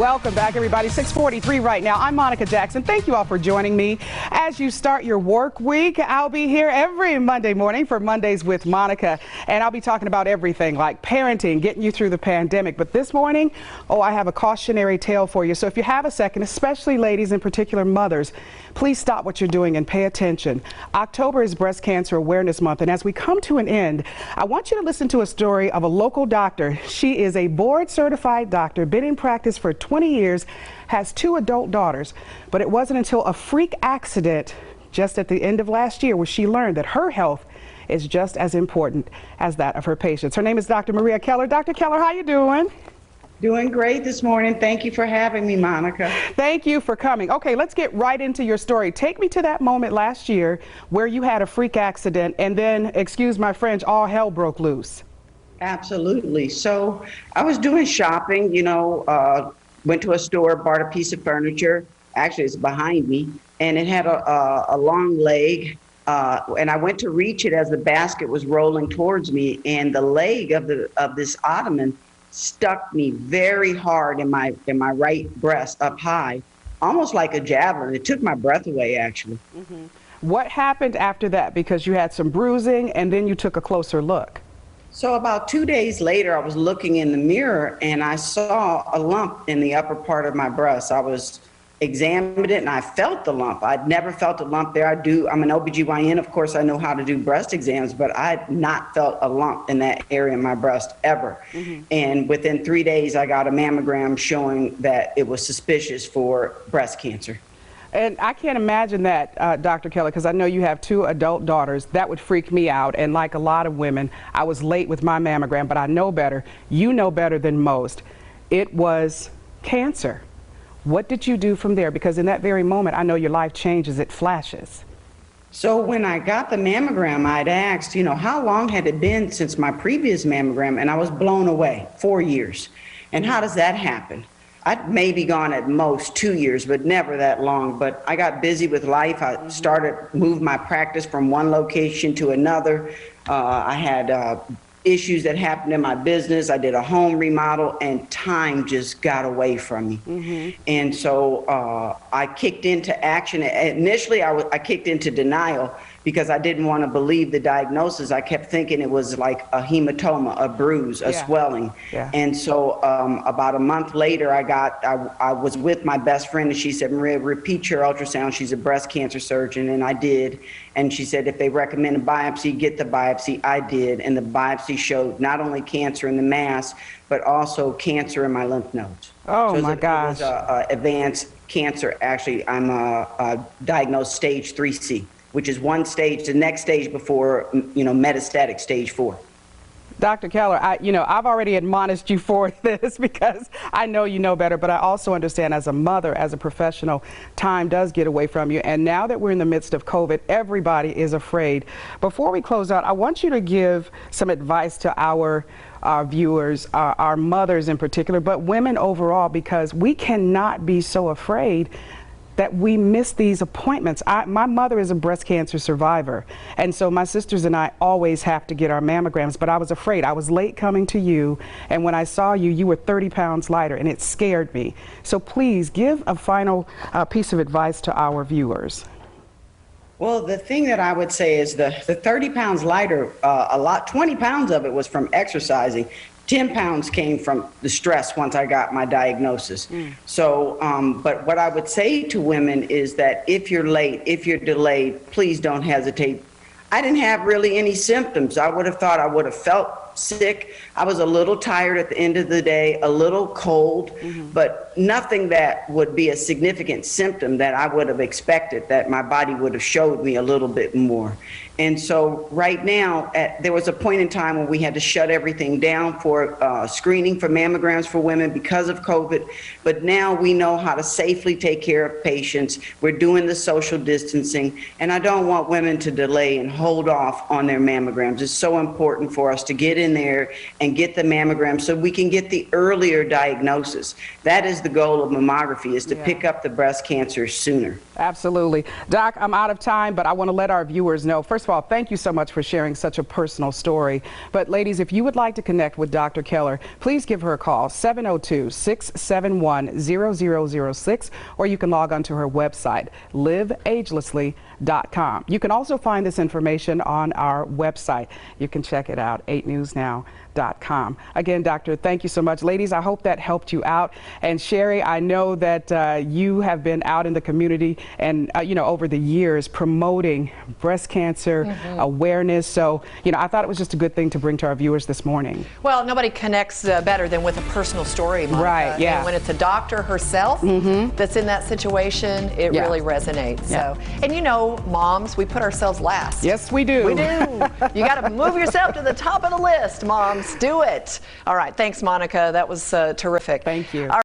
Welcome back, everybody. 6:43 right now. I'm Monica Jackson. Thank you all for joining me. As you start your work week, I'll be here every Monday morning for Mondays with Monica, and I'll be talking about everything like parenting, getting you through the pandemic. But this morning, I have a cautionary tale for you. So if you have a second, especially ladies, in particular mothers, please stop what you're doing and pay attention. October is Breast Cancer Awareness Month, and as we come to an end, I want you to listen to a story of a local doctor. She is a board-certified doctor, been in practice for 20 years, has 2 adult daughters, but it wasn't until a freak accident just at the end of last year where she learned that her health is just as important as that of her patients. Her name is Dr. Maria Keller. Dr. Keller, how you doing? Doing great this morning. Thank you for having me, Monica. Thank you for coming. Okay, let's get right into your story. Take me to that moment last year where you had a freak accident and then, excuse my French, all hell broke loose. Absolutely. So I was doing shopping, went to a store, bought a piece of furniture. Actually, it's behind me, and it had a long leg. And I went to reach it as the basket was rolling towards me, and the leg of this ottoman stuck me very hard in my right breast up high, almost like a javelin. It took my breath away, actually. Mm-hmm. What happened after that? Because you had some bruising, and then you took a closer look. So about 2 days later, I was looking in the mirror and I saw a lump in the upper part of my breast. I was examined it and I felt the lump. I'd never felt a lump there. I'm an OBGYN. Of course, I know how to do breast exams, but I'd not felt a lump in that area of my breast ever. Mm-hmm. And within 3 days, I got a mammogram showing that it was suspicious for breast cancer. And I can't imagine that, Dr. Keller, because I know you have 2 adult daughters. That would freak me out. And like a lot of women, I was late with my mammogram, but I know better. You know better than most. It was cancer. What did you do from there? Because in that very moment, I know your life changes. It flashes. So when I got the mammogram, I'd asked, how long had it been since my previous mammogram? And I was blown away. 4 years. And how does that happen? I'd maybe gone at most 2 years, but never that long. But I got busy with life. I moved my practice from one location to another. I had issues that happened in my business. I did a home remodel and time just got away from me. Mm-hmm. And so I kicked into action. Initially, I kicked into denial because I didn't want to believe the diagnosis. I kept thinking it was like a hematoma, a bruise, a swelling. Yeah. And so about a month later, I was with my best friend and she said, Maria, repeat your ultrasound. She's a breast cancer surgeon, and I did. And she said, if they recommend a biopsy, get the biopsy. I did. And the biopsy showed not only cancer in the mass, but also cancer in my lymph nodes. Oh, so my gosh. It was advanced cancer. Actually, I'm diagnosed stage 3C. Which is one stage, the next stage before, metastatic stage 4. Dr. Keller, I've already admonished you for this because I know you know better, but I also understand as a mother, as a professional, time does get away from you. And now that we're in the midst of COVID, everybody is afraid. Before we close out, I want you to give some advice to our viewers, our mothers in particular, but women overall, because we cannot be so afraid that we miss these appointments. My mother is a breast cancer survivor, and so my sisters and I always have to get our mammograms, but I was afraid. I was late coming to you, and when I saw you, you were 30 pounds lighter, and it scared me. So please give a final piece of advice to our viewers. Well, the thing that I would say is the 30 pounds lighter, 20 pounds of it was from exercising. 10 pounds came from the stress once I got my diagnosis. So, but what I would say to women is that if you're late, if you're delayed, please don't hesitate. I didn't have really any symptoms. I would have thought I would have felt sick. I was a little tired at the end of the day, a little cold, but nothing that would be a significant symptom that I would have expected, that my body would have showed me a little bit more. And so right now, there was a point in time when we had to shut everything down for screening for mammograms for women because of COVID. But now we know how to safely take care of patients. We're doing the social distancing. And I don't want women to delay and hold off on their mammograms. It's so important for us to get in there and get the mammogram so we can get the earlier diagnosis. That is the goal of mammography, is to pick up the breast cancer sooner. Absolutely. Doc, I'm out of time, but I want to let our viewers know. First of all, of all, thank you so much for sharing such a personal story. But ladies, if you would like to connect with Dr. Keller, please give her a call, 702-671-0006, or you can log on to her website, liveagelessly.com. You can also find this information on our website. You can check it out, 8newsnow.com. Again, Doctor, thank you so much. Ladies, I hope that helped you out. And Sherry, I know that you have been out in the community and, over the years promoting breast cancer awareness. So, I thought it was just a good thing to bring to our viewers this morning. Well, nobody connects better than with a personal story, Monica. Right, yeah. And when it's a doctor herself that's in that situation, it really resonates. Yeah. So, and moms, we put ourselves last. Yes, we do. We do. You got to move yourself to the top of the list, moms. Do it. All right. Thanks, Monica. That was terrific. Thank you.